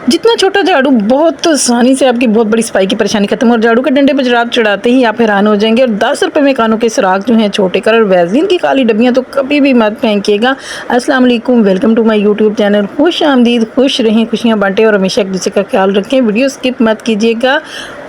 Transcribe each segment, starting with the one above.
जितना छोटा झाड़ू बहुत आसानी से आपकी बहुत बड़ी सफाई की परेशानी खत्म। और झाड़ू के डंडे पर जब आप चढ़ाते ही आप हैरान हो जाएंगे। और 10 रुपए में कानों के सुराख जो हैं छोटे कर, और वैसलीन की काली डब्बियां तो कभी भी मत फेंकिएगा। अस्सलाम वालेकुम, welcome to my YouTube channel. खुश आमदीद, खुश रहें, खुशियाँ बांटें और हमेशा एक दूसरे का ख्याल रखें। वीडियो स्किप मत कीजिएगा,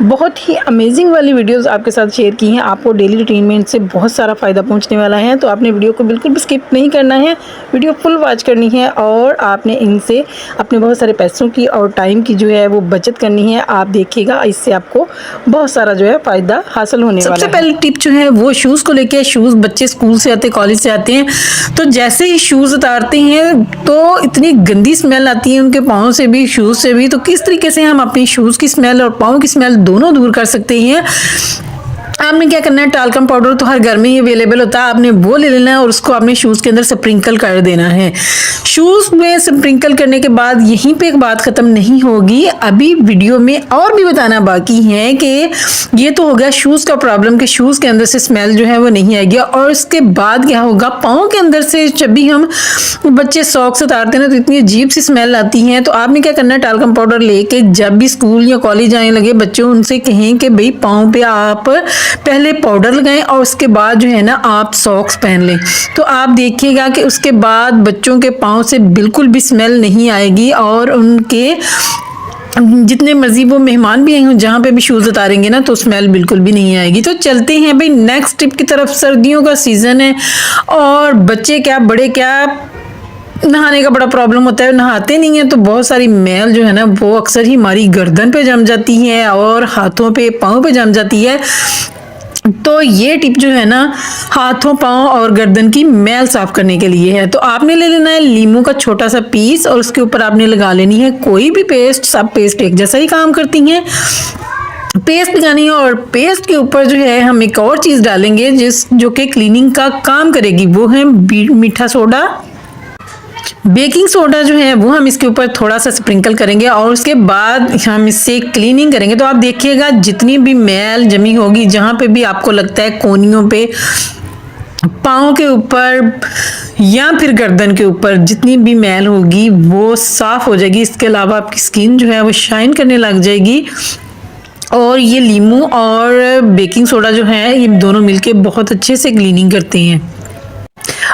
बहुत ही अमेजिंग वाली वीडियोज़ आपके साथ शेयर की हैं। आपको डेली रूटीन में इनसे बहुत सारा फ़ायदा पहुँचने वाला है, तो आपने वीडियो को बिल्कुल भी स्किप नहीं करना है, वीडियो फुल वॉच करनी है। और आपने इनसे अपने बहुत सारे पैसों की और टाइम की जो है वो बचत करनी है। आप देखिएगा, इससे आपको बहुत सारा जो है फ़ायदा हासिल होने वाला है। सबसे पहले टिप जो है वो शूज़ को लेके। शूज़ बच्चे स्कूल से आते, कॉलेज से आते हैं, तो जैसे ही शूज़ उतारते हैं तो इतनी गंदी स्मेल आती है उनके पाँव से भी, शूज़ से भी। तो किस तरीके से हम अपनी शूज़ की स्मेल और पाँव की स्मेल दोनों दूर कर सकते हैं। आपने क्या करना है, टाल्कम पाउडर तो हर घर में ही अवेलेबल होता है, आपने वो ले लेना है और उसको अपने शूज़ के अंदर स्प्रिंकल कर देना है। शूज़ में स्प्रिंकल करने के बाद यहीं पे एक बात ख़त्म नहीं होगी, अभी वीडियो में और भी बताना बाकी है कि ये तो हो गया शूज़ का प्रॉब्लम कि शूज़ के अंदर से स्मेल जो है वो नहीं आएगी। और उसके बाद क्या होगा, पाँव के अंदर से जब भी हम बच्चे सॉक्स उतारते हैं ना तो इतनी अजीब सी स्मेल आती है। तो आपने क्या करना है, टाल्कम पाउडर लेके जब भी स्कूल या कॉलेज आने लगे बच्चों, उनसे कहें कि भाई पाँव पे आप पहले पाउडर लगाएं और उसके बाद जो है ना आप सॉक्स पहन लें। तो आप देखिएगा कि उसके बाद बच्चों के पाँव से बिल्कुल भी स्मेल नहीं आएगी। और उनके जितने मर्जी वो मेहमान भी आए हों, जहाँ पे भी शूज़ उतारेंगे ना तो स्मेल बिल्कुल भी नहीं आएगी। तो चलते हैं भाई नेक्स्ट टिप की तरफ। सर्दियों का सीज़न है और बच्चे क्या बड़े क्या, नहाने का बड़ा प्रॉब्लम होता है, नहाते नहीं है तो बहुत सारी मैल जो है ना वो अक्सर ही हमारी गर्दन पे जम जाती है और हाथों पे, पाँव पे जम जाती है। तो ये टिप जो है ना हाथों, पाँव और गर्दन की मैल साफ करने के लिए है। तो आपने ले लेना है लीमू का छोटा सा पीस और उसके ऊपर आपने लगा लेनी है कोई भी पेस्ट। सब पेस्ट एक जैसा ही काम करती हैं, पेस्ट लगानी है। और पेस्ट के ऊपर जो है हम एक और चीज़ डालेंगे जो कि क्लीनिंग का काम करेगी, वो है मीठा सोडा, बेकिंग सोडा जो है वो हम इसके ऊपर थोड़ा सा स्प्रिंकल करेंगे और उसके बाद हम इससे क्लीनिंग करेंगे। तो आप देखिएगा जितनी भी मैल जमी होगी, जहाँ पे भी आपको लगता है कोनियों पे, पाँव के ऊपर या फिर गर्दन के ऊपर जितनी भी मैल होगी वो साफ हो जाएगी। इसके अलावा आपकी स्किन जो है वो शाइन करने लग जाएगी। और ये लीमू और बेकिंग सोडा जो है ये दोनों मिलके बहुत अच्छे से क्लीनिंग करते हैं।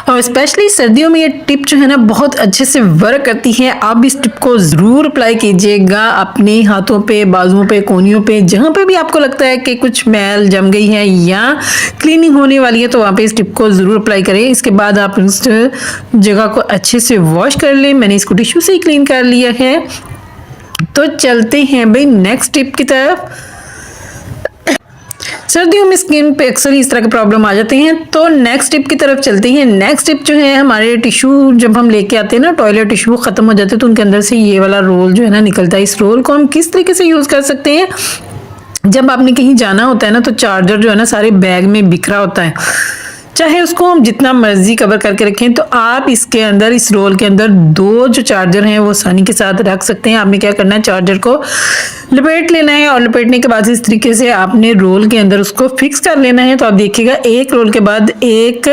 और स्पेशली सर्दियों में ये टिप जो है ना बहुत अच्छे से वर्क करती है। आप इस टिप को ज़रूर अप्लाई कीजिएगा अपने हाथों पे, बाजुओं पे, कोनियों पे, जहाँ पे भी आपको लगता है कि कुछ मैल जम गई है या क्लीनिंग होने वाली है तो वहाँ पे इस टिप को ज़रूर अप्लाई करें। इसके बाद आप इस जगह को अच्छे से वॉश कर लें। मैंने इसको टिश्यू से ही क्लीन कर लिया है। तो चलते हैं भाई नेक्स्ट टिप की तरफ। सर्दियों में स्किन पे अक्सर इस तरह के प्रॉब्लम आ जाते हैं, तो नेक्स्ट टिप की तरफ चलते हैं। नेक्स्ट टिप जो है, हमारे टिश्यू जब हम लेके आते हैं ना, टॉयलेट टिश्यू खत्म हो जाते हैं तो उनके अंदर से ये वाला रोल जो है ना निकलता है। इस रोल को हम किस तरीके से यूज़ कर सकते हैं, जब आपने कहीं जाना होता है ना तो चार्जर जो है ना सारे बैग में बिखरा होता है, चाहे उसको हम जितना मर्जी कवर करके रखें, तो आप इसके अंदर, इस रोल के अंदर दो जो चार्जर हैं वो आसानी के साथ रख सकते हैं। आपने क्या करना है, चार्जर को लपेट लेना है और लपेटने के बाद इस तरीके से आपने रोल के अंदर उसको फिक्स कर लेना है। तो आप देखिएगा एक रोल के बाद एक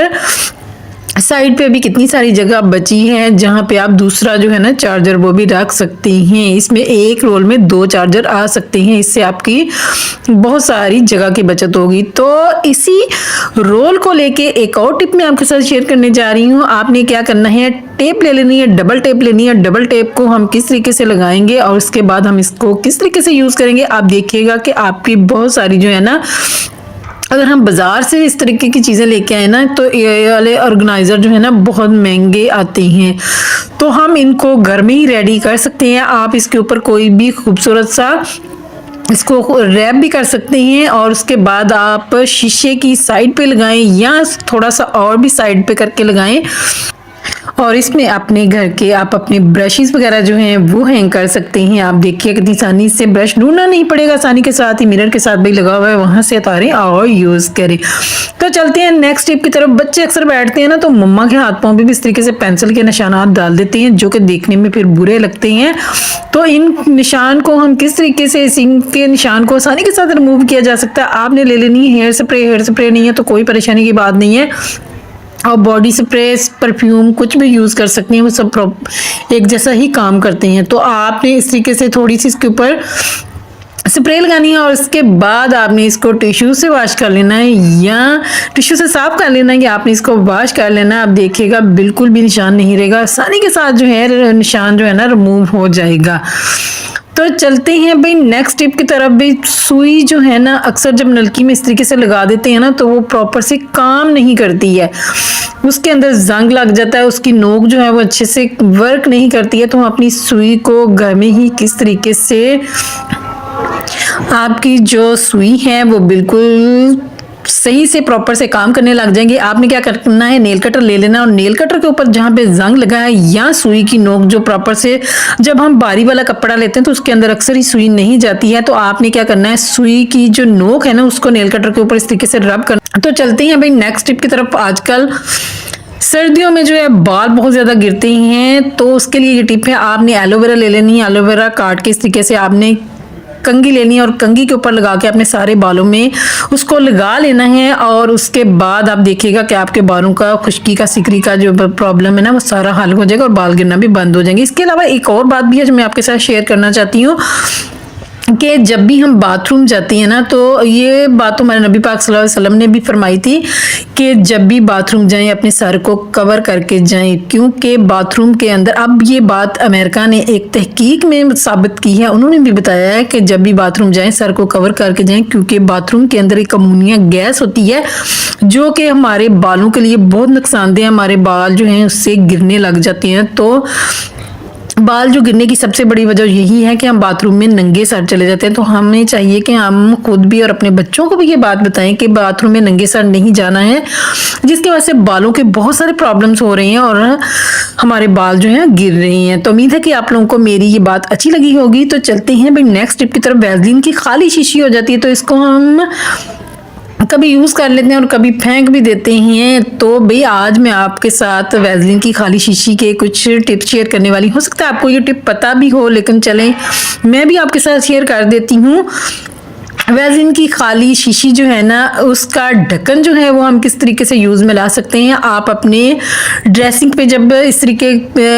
साइड पे भी कितनी सारी जगह बची है जहाँ पे आप दूसरा जो है ना चार्जर वो भी रख सकते हैं। इसमें एक रोल में दो चार्जर आ सकते हैं, इससे आपकी बहुत सारी जगह की बचत होगी। तो इसी रोल को लेके एक और टिप मैं आपके साथ शेयर करने जा रही हूँ। आपने क्या करना है, टेप ले लेनी है, डबल टेप लेनी है। डबल टेप को हम किस तरीके से लगाएंगे और उसके बाद हम इसको किस तरीके से यूज़ करेंगे, आप देखिएगा कि आपकी बहुत सारी जो है ना, अगर हम बाज़ार से इस तरीके की चीज़ें लेके आए ना तो ये वाले ऑर्गेनाइज़र जो है ना बहुत महंगे आते हैं, तो हम इनको घर में ही रेडी कर सकते हैं। आप इसके ऊपर कोई भी खूबसूरत सा इसको रैप भी कर सकते हैं और उसके बाद आप शीशे की साइड पे लगाएं या थोड़ा सा और भी साइड पे करके लगाएं। और इसमें अपने घर के आप अपने ब्रशेस वगैरह जो हैं वो हैंग कर सकते हैं। आप देखिए कितनी आसानी से, ब्रश ढूंढना नहीं पड़ेगा, आसानी के साथ ही मिरर के साथ भी लगा हुआ है, वहां से उतारें और यूज़ करें। तो चलते हैं नेक्स्ट टिप की तरफ। बच्चे अक्सर बैठते हैं ना तो मम्मा के हाथ पाँव पे भी इस तरीके से पेंसिल के निशानात डाल देते हैं जो कि देखने में फिर बुरे लगते हैं। तो इन निशान को हम किस तरीके से, इनके निशान को आसानी के साथ रिमूव किया जा सकता है। आपने ले लेनी है हेयर स्प्रे। हेयर स्प्रे नहीं है तो कोई परेशानी की बात नहीं है, और बॉडी स्प्रे परफ्यूम कुछ भी यूज़ कर सकते हैं, वो सब एक जैसा ही काम करते हैं। तो आपने इस तरीके से थोड़ी सी इसके ऊपर स्प्रे लगानी है और इसके बाद आपने इसको टिश्यू से वॉश कर लेना है या टिश्यू से साफ कर लेना है कि आपने इसको वॉश कर लेना है। आप देखिएगा बिल्कुल भी निशान नहीं रहेगा, आसानी के साथ जो है निशान जो है ना रिमूव हो जाएगा। तो चलते हैं भाई नेक्स्ट टिप की तरफ। भी सुई जो है ना अक्सर जब नलकी में इस तरीके से लगा देते हैं ना तो वो प्रॉपर से काम नहीं करती है, उसके अंदर जंग लग जाता है, उसकी नोक जो है वो अच्छे से वर्क नहीं करती है। तो हम अपनी सुई को घर में ही किस तरीके से आपकी जो सुई है वो बिल्कुल सही से प्रॉपर से काम करने लग जाएंगे। आपने क्या करना है, नेल कटर ले लेना और नेल कटर के ऊपर जहाँ पे जंग लगा है या सुई की नोक जो प्रॉपर से, जब हम बारी वाला कपड़ा लेते हैं तो उसके अंदर अक्सर ही सुई नहीं जाती है, तो आपने क्या करना है, सुई की जो नोक है ना उसको नेल कटर के ऊपर इस तरीके से रब करना। तो चलते हैं भाई नेक्स्ट टिप की तरफ। आजकल सर्दियों में जो है बाल बहुत ज़्यादा गिरते हैं, तो उसके लिए ये टिप है, आपने एलोवेरा ले लेनी है। एलोवेरा काट के इस तरीके से आपने कंघी लेनी है और कंघी के ऊपर लगा के अपने सारे बालों में उसको लगा लेना है और उसके बाद आप देखिएगा कि आपके बालों का खुश्की का सिकरी का जो प्रॉब्लम है ना वो सारा हल हो जाएगा और बाल गिरना भी बंद हो जाएंगे। इसके अलावा एक और बात भी है जो मैं आपके साथ शेयर करना चाहती हूँ कि जब भी हम बाथरूम जाते हैं ना, तो ये बात तो हमारे नबी पाक सल्लल्लाहु अलैहि वसल्लम ने भी फरमाई थी कि जब भी बाथरूम जाएं अपने सर को कवर करके जाएं, क्योंकि बाथरूम के अंदर, अब ये बात अमेरिका ने एक तहकीक में साबित की है, उन्होंने भी बताया है कि जब भी बाथरूम जाएं सर को कवर करके जाएं, क्योंकि बाथरूम के अंदर एक अमोनिया गैस होती है जो कि हमारे बालों के लिए बहुत नुकसानदेह है। हमारे बाल जो हैं उससे गिरने लग जाते हैं। तो बाल जो गिरने की सबसे बड़ी वजह यही है कि हम बाथरूम में नंगे सर चले जाते हैं। तो हमें चाहिए कि हम खुद भी और अपने बच्चों को भी ये बात बताएं कि बाथरूम में नंगे सर नहीं जाना है, जिसकी वजह से बालों के बहुत सारे प्रॉब्लम्स हो रहे हैं और हमारे बाल जो हैं गिर रहे हैं। तो उम्मीद है कि आप लोगों को मेरी ये बात अच्छी लगी होगी। तो चलते हैं भाई नेक्स्ट टिप की तरफ। वैसलीन की खाली शीशी हो जाती है तो इसको हम कभी यूज़ कर लेते हैं और कभी फेंक भी देते हैं। तो भाई आज मैं आपके साथ वैसलीन की खाली शीशी के कुछ टिप्स शेयर करने वाली। हो सकता है आपको ये टिप पता भी हो, लेकिन चलें मैं भी आपके साथ शेयर कर देती हूँ। वैसलीन की खाली शीशी जो है ना उसका ढक्कन जो है वो हम किस तरीके से यूज़ में ला सकते हैं। आप अपने ड्रेसिंग पे जब इस तरीके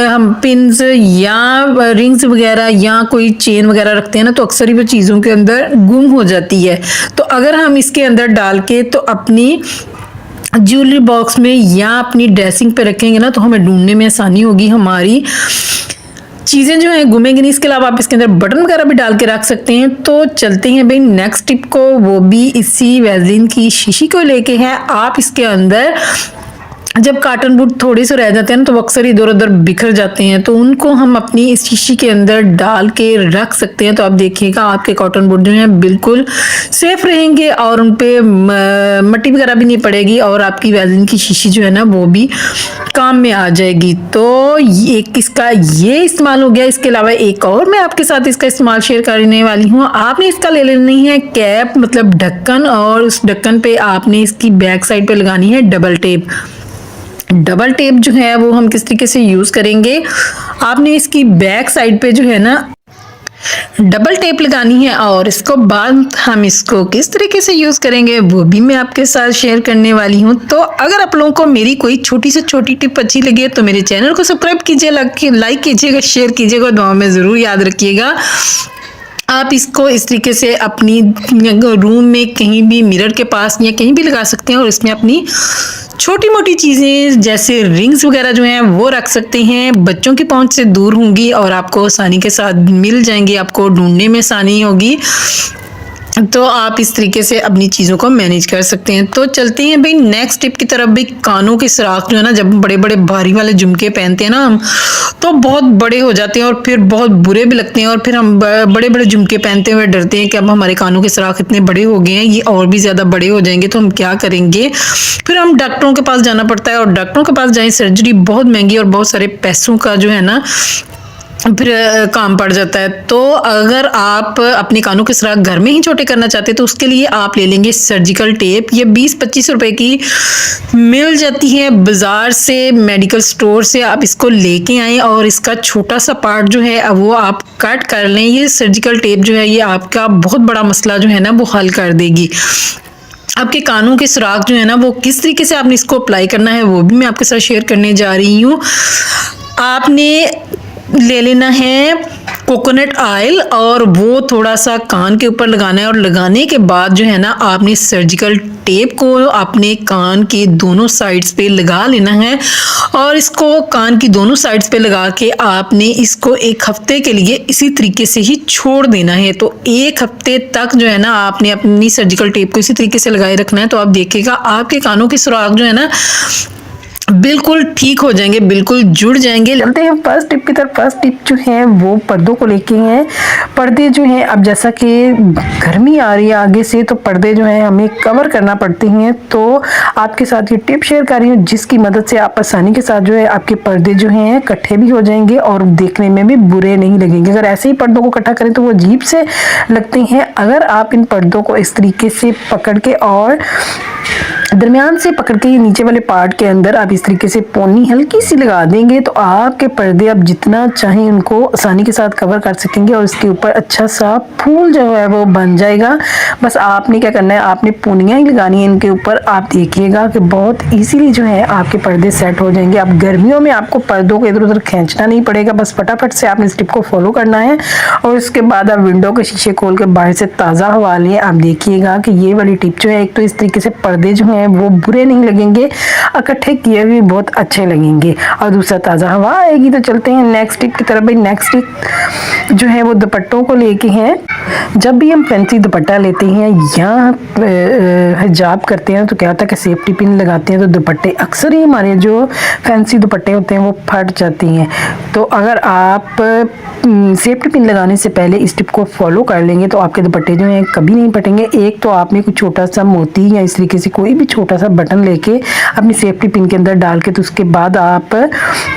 हम पिन्स या रिंग्स वगैरह या कोई चेन वगैरह रखते हैं ना तो अक्सर ही वो चीज़ों के अंदर गुम हो जाती है। तो अगर हम इसके अंदर डाल के तो अपनी ज्वेलरी बॉक्स में या अपनी ड्रेसिंग पे रखेंगे ना तो हमें ढूंढने में आसानी होगी, हमारी चीज़ें जो हैं घूमेंगी नहीं। इसके अलावा आप इसके अंदर बटन वगैरह भी डाल के रख सकते हैं। तो चलते हैं भाई नेक्स्ट टिप को, वो भी इसी वैसलीन की शीशी को लेके है। आप इसके अंदर जब कॉटन बूट थोड़े से रह जाते हैं ना तो अक्सर इधर उधर बिखर जाते हैं, तो उनको हम अपनी इस शीशी के अंदर डाल के रख सकते हैं। तो आप देखिएगा आपके कॉटन बूट जो हैं बिल्कुल सेफ रहेंगे और उन पे मट्टी वगैरह भी नहीं पड़ेगी और आपकी वैसलीन की शीशी जो है ना वो भी काम में आ जाएगी। तो एक इसका ये इस्तेमाल हो गया। इसके अलावा एक और मैं आपके साथ इसका इस्तेमाल शेयर करने वाली हूँ। आपने इसका ले लेनी है कैप, मतलब ढक्कन, और उस ढक्कन पे आपने इसकी बैक साइड पे लगानी है डबल टेप। डबल टेप जो है वो हम किस तरीके से यूज़ करेंगे, आपने इसकी बैक साइड पे जो है ना डबल टेप लगानी है और इसको बाद हम इसको किस तरीके से यूज़ करेंगे वो भी मैं आपके साथ शेयर करने वाली हूँ। तो अगर आप लोगों को मेरी कोई छोटी से छोटी टिप अच्छी लगी है तो मेरे चैनल को सब्सक्राइब कीजिए, लाइक कीजिएगा, शेयर कीजिएगा, दुआ में ज़रूर याद रखिएगा। आप इसको इस तरीके से अपनी रूम में कहीं भी मिरर के पास या कहीं भी लगा सकते हैं और इसमें अपनी छोटी मोटी चीज़ें जैसे रिंग्स वगैरह जो हैं वो रख सकते हैं। बच्चों की पहुंच से दूर होंगी और आपको आसानी के साथ मिल जाएंगी, आपको ढूंढने में आसानी होगी। तो आप इस तरीके से अपनी चीज़ों को मैनेज कर सकते हैं। तो चलते हैं भाई नेक्स्ट टिप की तरफ। भाई कानों के सुराख जो है ना, जब बड़े बड़े भारी वाले झुमके पहनते हैं ना हम, तो बहुत बड़े हो जाते हैं और फिर बहुत बुरे भी लगते हैं और फिर हम बड़े बड़े झुमके पहनते हुए डरते हैं कि अब हमारे कानों के सुराख इतने बड़े हो गए हैं, ये और भी ज़्यादा बड़े हो जाएंगे तो हम क्या करेंगे। फिर हम डॉक्टरों के पास जाना पड़ता है और डॉक्टरों के पास जाएँ, सर्जरी बहुत महंगी और बहुत सारे पैसों का जो है ना फिर काम पड़ जाता है। तो अगर आप अपने कानों के सुराख घर में ही छोटे करना चाहते हैं तो उसके लिए आप ले लेंगे सर्जिकल टेप। ये 20-25 रुपए की मिल जाती है बाज़ार से, मेडिकल स्टोर से। आप इसको लेके आएँ और इसका छोटा सा पार्ट जो है वो आप कट कर लें। ये सर्जिकल टेप जो है ये आपका बहुत बड़ा मसला जो है ना वो हल कर देगी। आपके कानों के सुराख जो है ना वो किस तरीके से आपने इसको अप्लाई करना है वो भी मैं आपके साथ शेयर करने जा रही हूँ। आपने ले लेना है कोकोनट ऑयल और वो थोड़ा सा कान के ऊपर लगाना है, और लगाने के बाद जो है ना आपने सर्जिकल टेप को अपने कान के दोनों साइड्स पे लगा लेना है, और इसको कान की दोनों साइड्स पे लगा के आपने इसको एक हफ्ते के लिए इसी तरीके से ही छोड़ देना है। तो एक हफ्ते तक जो है ना आपने अपनी सर्जिकल टेप को इसी तरीके से लगाए रखना है। तो आप देखिएगा आपके कानों के सुराख जो है ना बिल्कुल ठीक हो जाएंगे, बिल्कुल जुड़ जाएंगे। चलते हैं फर्स्ट टिप की तरफ। फर्स्ट टिप जो है वो पर्दों को लेके हैं। पर्दे जो हैं, अब जैसा कि गर्मी आ रही है आगे से, तो पर्दे जो हैं हमें कवर करना पड़ते हैं। तो आपके साथ ये टिप शेयर कर रही हूँ जिसकी मदद से आप आसानी के साथ जो है आपके पर्दे जो हैं इकट्ठे भी हो जाएंगे और देखने में भी बुरे नहीं लगेंगे। अगर ऐसे ही पर्दों को इकट्ठा करें तो वो अजीब से लगते हैं। अगर आप इन पर्दों को इस तरीके से पकड़ के और दरमियान से पकड़ के ये नीचे वाले पार्ट के अंदर आप इस तरीके से पोनी हल्की सी लगा देंगे तो आपके पर्दे आप जितना चाहें उनको आसानी के साथ कवर कर सकेंगे, और इसके ऊपर अच्छा सा फूल जो है वो बन जाएगा। बस आपने क्या करना है, आपने पोनियाँ ही लगानी है इनके ऊपर। आप देखिएगा कि बहुत इजीली जो है आपके पर्दे सेट हो जाएंगे। अब गर्मियों में आपको पर्दों को इधर उधर खींचना नहीं पड़ेगा, बस फटाफट से आपने इस टिप को फॉलो करना है। और उसके बाद आप विंडो के शीशे खोल के बाहर से ताज़ा हवा लें। आप देखिएगा कि ये वाली टिप जो है, एक तो इस तरीके से पर्दे जो हैं वो बुरे नहीं लगेंगे, इकट्ठे किए हुए बहुत अच्छे लगेंगे, और दूसरा ताज़ा हवा आएगी। तो चलते हैं नेक्स्ट टिप की तरफ। भाई नेक्स्ट टिप जो है वो दुपट्टों को लेके हैं। जब भी हम फैंसी दुपट्टा लेते हैं या हिजाब करते हैं तो क्या होता है कि सेफ्टी पिन लगाते हैं तो दुपट्टे अक्सर ही हमारे जो फैंसी दुपट्टे होते हैं वो फट जाती हैं। तो अगर आप सेफ्टी पिन लगाने से पहले इस टिप को फॉलो कर लेंगे तो आपके दुपट्टे जो हैं कभी नहीं फटेंगे। एक तो आपने कुछ छोटा सा मोती या इस तरीके से कोई भी छोटा सा बटन लेके अपनी सेफ्टी पिन के अंदर डाल के, तो उसके बाद आप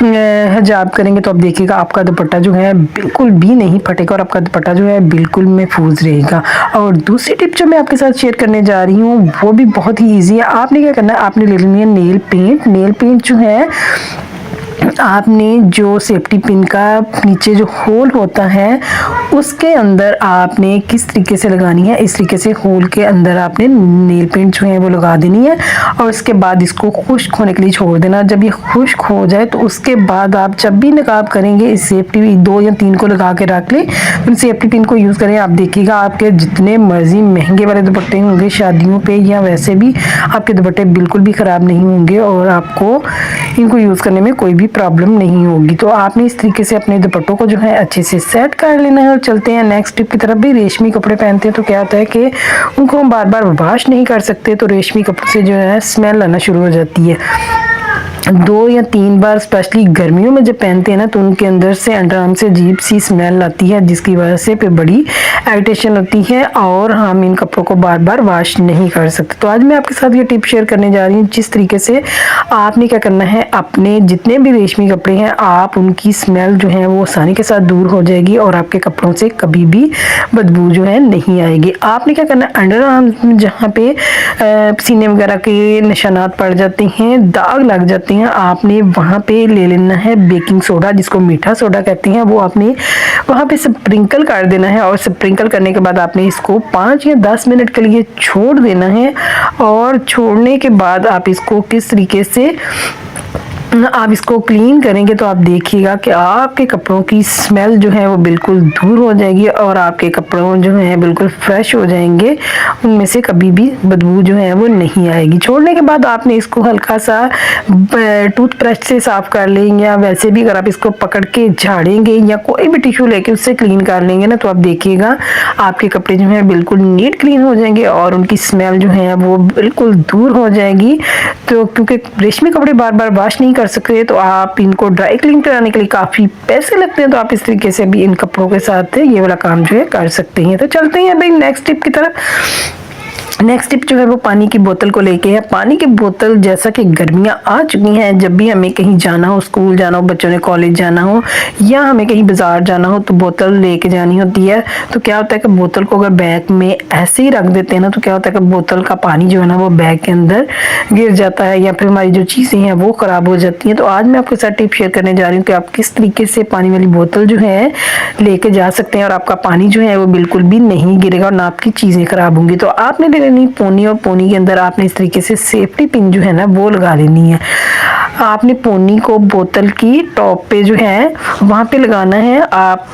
हिजाब करेंगे तो आप देखिएगा आपका दुपट्टा जो है बिल्कुल भी नहीं फटेगा और आपका दुपट्टा जो है बिल्कुल महफूज रहेगा। और दूसरी टिप जो मैं आपके साथ शेयर करने जा रही हूँ वो भी बहुत ही ईजी है। आपने क्या करना है, आपने ले लेनी है नेल पेंट। नेल पेंट जो है आपने जो सेफ्टी पिन का नीचे जो होल होता है उसके अंदर आपने किस तरीके से लगानी है, इस तरीके से होल के अंदर आपने नेल पेंट जो है वो लगा देनी है, और उसके बाद इसको खुश्क होने के लिए छोड़ देना। जब ये खुश्क हो जाए तो उसके बाद आप जब भी नकाब करेंगे इस सेफ्टी 2 या 3 को लगा के रख लें, फिर सेफ्टी पिन को यूज़ करें। आप देखिएगा आपके जितने मर्जी महंगे वाले दुपट्टे होंगे शादियों पे या वैसे भी, आपके दुपट्टे बिल्कुल भी ख़राब नहीं होंगे और आपको इनको यूज़ करने में कोई भी प्रॉब्लम नहीं होगी। तो आपने इस तरीके से अपने दुपट्टों को जो है अच्छे से सेट कर लेना है। और चलते हैं नेक्स्ट टिप की तरफ। भी रेशमी कपड़े पहनते हैं तो क्या होता है कि उनको हम बार बार वॉश नहीं कर सकते, तो रेशमी कपड़े से जो है स्मेल आना शुरू हो जाती है। 2 या 3 बार स्पेशली गर्मियों में जब पहनते हैं ना तो उनके अंदर से अंडरआर्म से अजीब सी स्मेल आती है, जिसकी वजह से पे बड़ी इरिटेशन होती है और हम इन कपड़ों को बार बार वॉश नहीं कर सकते। तो आज मैं आपके साथ ये टिप शेयर करने जा रही हूँ जिस तरीके से आपने क्या करना है, अपने जितने भी रेशमी कपड़े हैं आप उनकी स्मेल जो है वो आसानी के साथ दूर हो जाएगी और आपके कपड़ों से कभी भी बदबू जो है नहीं आएगी। आपने क्या करना है, अंडरआर्म में जहाँ पे सीने वगैरह के निशानात पड़ जाते हैं, दाग लग जाते हैं, आपने वहाँ पे ले लेना है बेकिंग सोडा, जिसको मीठा सोडा कहते हैं। वो आपने वहाँ पे स्प्रिंकल कर देना है और स्प्रिंकल करने के बाद आपने इसको 5 या 10 मिनट के लिए छोड़ देना है। और छोड़ने के बाद आप इसको किस तरीके से आप इसको क्लीन करेंगे तो आप देखिएगा कि आपके कपड़ों की स्मेल जो है वो बिल्कुल दूर हो जाएगी और आपके कपड़ों जो हैं बिल्कुल फ्रेश हो जाएंगे, उनमें से कभी भी बदबू जो है वो नहीं आएगी। छोड़ने के बाद आपने इसको हल्का सा टूथब्रश से साफ कर लेंगे, या वैसे भी अगर आप इसको पकड़ के झाड़ेंगे या कोई भी टिश्यू लेके उससे क्लीन कर लेंगे ना तो आप देखिएगा आपके कपड़े जो हैं बिल्कुल नीट क्लीन हो जाएंगे और उनकी स्मेल जो है वो बिल्कुल दूर हो जाएगी। तो क्योंकि रेशमी कपड़े बार बार वॉश नहीं कर सकते तो आप इनको ड्राई क्लीन कराने के लिए काफ़ी पैसे लगते हैं, तो आप इस तरीके से भी इन कपड़ों के साथ ये वाला काम जो है कर सकते हैं। तो चलते हैं भाई नेक्स्ट टिप की तरफ। नेक्स्ट टिप जो है वो पानी की बोतल को लेके है। पानी की बोतल, जैसा कि गर्मियां आ चुकी हैं, जब भी हमें कहीं जाना हो, स्कूल जाना हो, बच्चों ने कॉलेज जाना हो या हमें कहीं बाजार जाना हो तो बोतल लेके जानी होती है। तो क्या होता है कि बोतल को अगर बैग में ऐसे ही रख देते हैं ना तो क्या होता है कि बोतल का पानी जो है ना वो बैग के अंदर गिर जाता है या फिर हमारी जो चीज़ें हैं वो ख़राब हो जाती हैं। तो आज मैं आपके साथ टिप शेयर करने जा रही हूँ कि आप किस तरीके से पानी वाली बोतल जो है लेके जा सकते हैं और आपका पानी जो है वो बिल्कुल भी नहीं गिरेगा और ना आपकी चीज़ें ख़राब होंगी। तो आपने ले लेनी पोनी, और पोनी के अंदर आपने इस तरीके से सेफ्टी पिन जो है ना वो लगा लेनी है। आपने पोनी को बोतल की टॉप पे जो है वहाँ पे लगाना है। आप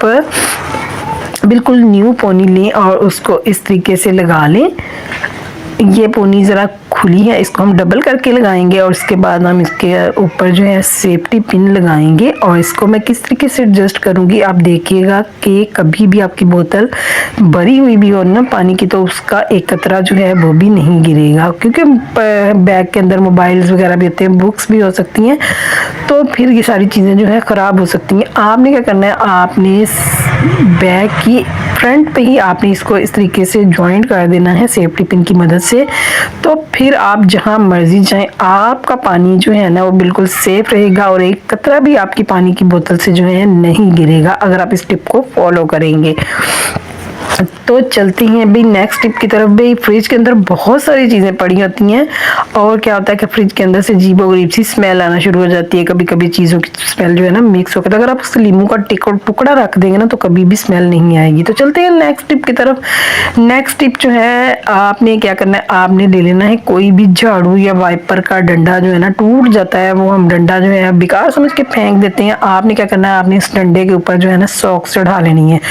बिल्कुल न्यू पोनी लें और उसको इस तरीके से लगा लें। ये पोनी ज़रा खुली है, इसको हम डबल करके लगाएंगे और इसके बाद हम इसके ऊपर जो है सेफ्टी पिन लगाएंगे। और इसको मैं किस तरीके से एडजस्ट करूँगी आप देखिएगा कि कभी भी आपकी बोतल भरी हुई भी हो ना पानी की तो उसका एक कतरा जो है वो भी नहीं गिरेगा, क्योंकि बैग के अंदर मोबाइल्स वगैरह भी होते हैं, बुक्स भी हो सकती हैं, तो फिर ये सारी चीज़ें जो है ख़राब हो सकती हैं। आपने क्या करना है, आपने बैग की फ्रंट पे ही आपने इसको इस तरीके से जॉइंट कर देना है सेफ्टी पिन की मदद से। तो फिर आप जहां मर्जी जाएं, आपका पानी जो है ना वो बिल्कुल सेफ रहेगा और एक कतरा भी आपकी पानी की बोतल से जो है नहीं गिरेगा अगर आप इस टिप को फॉलो करेंगे। तो चलती हैं भाई नेक्स्ट टिप की तरफ। भाई फ्रिज के अंदर बहुत सारी चीज़ें पड़ी होती हैं और क्या होता है कि फ्रिज के अंदर से अजीबोगरीब सी स्मेल आना शुरू हो जाती है। कभी कभी चीज़ों की स्मेल जो है ना मिक्स होकर, अगर आप उससे नींबू का टुकड़ा रख देंगे ना तो कभी भी स्मेल नहीं आएगी। तो चलते हैं नेक्स्ट टिप की तरफ। नेक्स्ट टिप जो है, आपने क्या करना है, आपने ले लेना है कोई भी झाड़ू या वाइपर का डंडा जो है ना टूट जाता है, वो हम डंडा जो है बेकार समझ के फेंक देते हैं। आपने क्या करना है, आपने इस डंडे के ऊपर जो है ना सॉक्स चढ़ा लेनी है।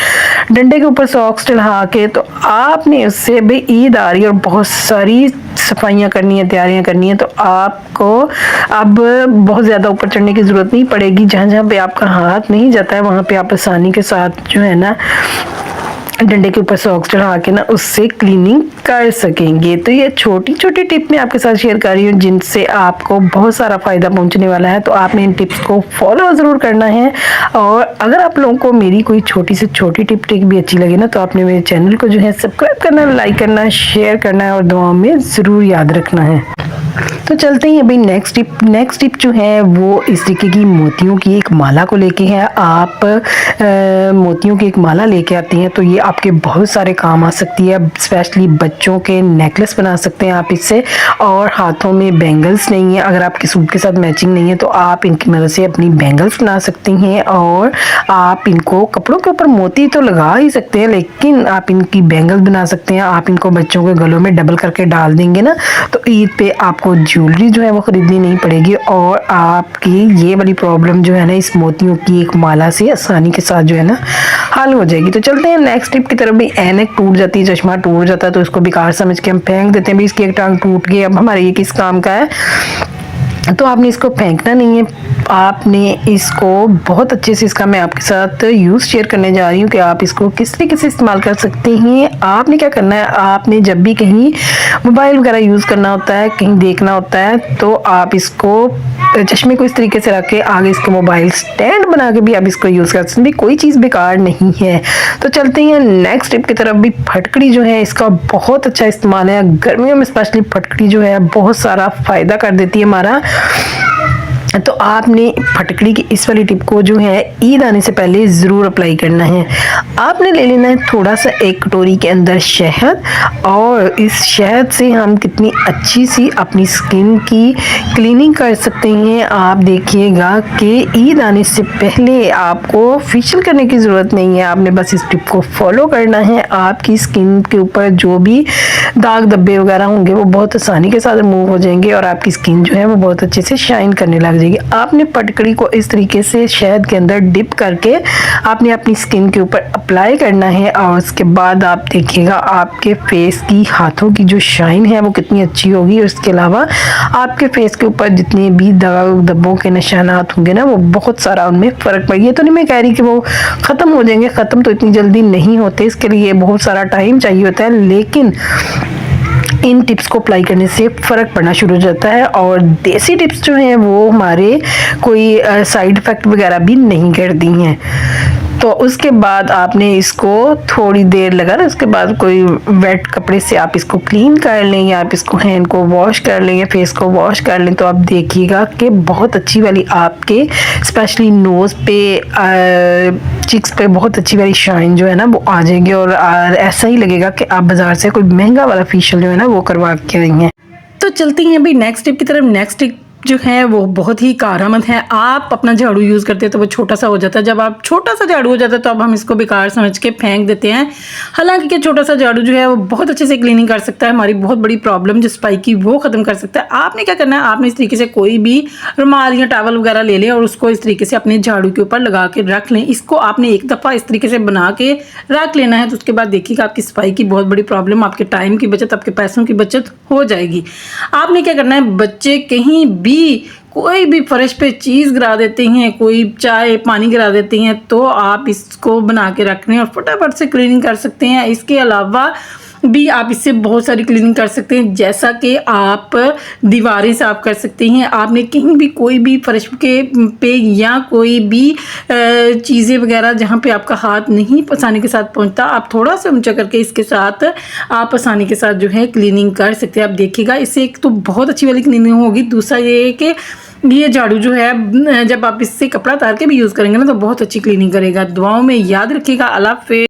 डंडे के ऊपर सॉक्स चढ़ा के तो आपने उससे भाई ईद आ रही है और बहुत सारी सफाइयाँ करनी है, तैयारियाँ करनी है, तो आपको अब बहुत ज़्यादा ऊपर चढ़ने की ज़रूरत नहीं पड़ेगी। जहाँ जहाँ पे आपका हाथ नहीं जाता है वहाँ पे आप आसानी के साथ जो है ना डंडे के ऊपर सॉक्स चढ़ा के ना उससे क्लीनिंग कर सकेंगे। तो ये छोटी छोटी टिप मैं आपके साथ शेयर कर रही हूँ जिनसे आपको बहुत सारा फ़ायदा पहुँचने वाला है। तो आपने इन टिप्स को फॉलो ज़रूर करना है। और अगर आप लोगों को मेरी कोई छोटी से छोटी टिप ट्रिक भी अच्छी लगे ना तो आपने मेरे चैनल को जो है सब्सक्राइब करना, लाइक करना, शेयर करना है और दुआओं में ज़रूर याद रखना है। तो चलते हैं भाई नेक्स्ट टिप जो है वो इस तरीके की मोतियों की एक माला को लेके है। आप मोतियों की एक माला लेके आते हैं तो ये आपके बहुत सारे काम आ सकती है। स्पेशली बच्चों के नेकलेस बना सकते हैं आप इससे। और हाथों में बैंगल्स नहीं है, अगर आपके सूट के साथ मैचिंग नहीं है तो आप इनकी मदद से अपनी बैंगल्स बना सकती हैं। और आप इनको कपड़ों के ऊपर मोती तो लगा ही सकते हैं, लेकिन आप इनकी बैंगल्स बना सकते हैं। आप इनको बच्चों के गलों में डबल करके डाल देंगे ना तो ईद पे आपको ज्वेलरी जो है वो खरीदनी नहीं पड़ेगी और आपकी ये वाली प्रॉब्लम जो है ना इस मोतियों की एक माला से आसानी के साथ जो है ना हल हो जाएगी। तो चलते हैं नेक्स्ट टिप की तरफ। भी ऐनक टूट जाती है, चश्मा टूट जाता है तो इसको बेकार समझ के हम फेंक देते हैं, भी इसकी एक टांग टूट गई, अब हमारे ये किस काम का है। तो आपने इसको फेंकना नहीं है, आपने इसको बहुत अच्छे से, इसका मैं आपके साथ यूज़ शेयर करने जा रही हूँ कि आप इसको किस तरीके से इस्तेमाल कर सकते हैं। आपने क्या करना है, आपने जब भी कहीं मोबाइल वगैरह यूज़ करना होता है, कहीं देखना होता है, तो आप इसको चश्मे को इस तरीके से रख के आगे इसके मोबाइल स्टैंड बना के भी आप इसको यूज़ कर सकते हैं। भी कोई चीज़ बेकार नहीं है। तो चलते हैं नेक्स्ट टिप की तरफ। भी फटकड़ी जो है इसका बहुत अच्छा इस्तेमाल है, गर्मियों में स्पेशली फटकड़ी जो है बहुत सारा फ़ायदा कर देती है हमारा। तो आपने फटकड़ी की इस वाली टिप को जो है ईद आने से पहले ज़रूर अप्लाई करना है। आपने ले लेना है थोड़ा सा एक कटोरी के अंदर शहद, और इस शहद से हम कितनी अच्छी सी अपनी स्किन की क्लीनिंग कर सकते हैं। आप देखिएगा कि ईद आने से पहले आपको फेशियल करने की ज़रूरत नहीं है, आपने बस इस टिप को फॉलो करना है। आपकी स्किन के ऊपर जो भी दाग धब्बे वगैरह होंगे वो बहुत आसानी के साथ रिमूव हो जाएंगे और आपकी स्किन जो है वो बहुत अच्छे से शाइन करने लग जाएगी। आपने फटकड़ी को इस तरीके से शहद के अंदर डिप करके आपने अपनी स्किन के ऊपर अप्लाई करना है और उसके बाद आप देखिएगा आपके फेस की, हाथों की जो शाइन है वो कितनी अच्छी होगी। और इसके अलावा आपके फेस के ऊपर जितने भी दाग धब्बों के निशानात होंगे ना वो बहुत सारा उनमें फ़र्क पड़ेगा। ये तो नहीं मैं कह रही कि वो ख़त्म हो जाएंगे, ख़त्म तो इतनी जल्दी नहीं होते, इसके लिए बहुत सारा टाइम चाहिए होता है, लेकिन इन टिप्स को अप्लाई करने से फ़र्क पड़ना शुरू हो जाता है। और देसी टिप्स जो हैं वो हमारे कोई साइड इफ़ेक्ट वगैरह भी नहीं करती हैं। तो उसके बाद आपने इसको थोड़ी देर लगाना, उसके बाद कोई वेट कपड़े से आप इसको क्लीन कर लें या आप इसको हैंड को वॉश कर लें या फेस को वॉश कर लें, तो आप देखिएगा कि बहुत अच्छी वाली आपके स्पेशली नोज़ पे, चिक्स पे बहुत अच्छी वाली शाइन जो है ना वो आ जाएगी और ऐसा ही लगेगा कि आप बाज़ार से कोई महंगा वाला फेशियल जो है ना वो करवा के आई हैं। तो चलती हैं भाई नेक्स्ट टिप की तरफ। जो है वो बहुत ही कारआमद है। आप अपना झाड़ू यूज़ करते हैं तो वो छोटा सा हो जाता है, जब आप छोटा सा झाड़ू हो जाता है तो अब हम इसको बेकार समझ के फेंक देते हैं। हालांकि कि छोटा सा झाड़ू जो है वो बहुत अच्छे से क्लीनिंग कर सकता है, हमारी बहुत बड़ी प्रॉब्लम जो स्पाइक की वो ख़त्म कर सकता है। आपने क्या करना है, आपने इस तरीके से कोई भी रुमाल या टॉवल वगैरह ले लें और उसको इस तरीके से अपने झाड़ू के ऊपर लगा के रख लें। इसको आपने एक दफ़ा इस तरीके से बना के रख लेना है, तो उसके बाद देखिएगा आपकी स्पाइक की बहुत बड़ी प्रॉब्लम, आपके टाइम की बचत, आपके पैसों की बचत हो जाएगी। आपने क्या करना है, बच्चे कहीं भी कोई भी फर्श पे चीज़ गिरा देते हैं, कोई चाय पानी गिरा देते हैं, तो आप इसको बना के रख लें और फटाफट से क्लीनिंग कर सकते हैं। इसके अलावा भी आप इससे बहुत सारी क्लीनिंग कर सकते हैं, जैसा कि आप दीवारें साफ कर सकते हैं। आपने कहीं भी कोई भी फर्श के पे या कोई भी चीज़ें वगैरह जहाँ पे आपका हाथ नहीं आसानी के साथ पहुँचता, आप थोड़ा सा ऊंचा करके इसके साथ आप आसानी के साथ जो है क्लीनिंग कर सकते हैं। आप देखिएगा इससे एक तो बहुत अच्छी वाली क्लीनिंग होगी, दूसरा ये है कि ये झाड़ू जो है जब आप इससे कपड़ा उतार के भी यूज़ करेंगे ना तो बहुत अच्छी क्लीनिंग करेगा। दुआओं में याद रखिएगा। अल्लाह हाफ़िज़।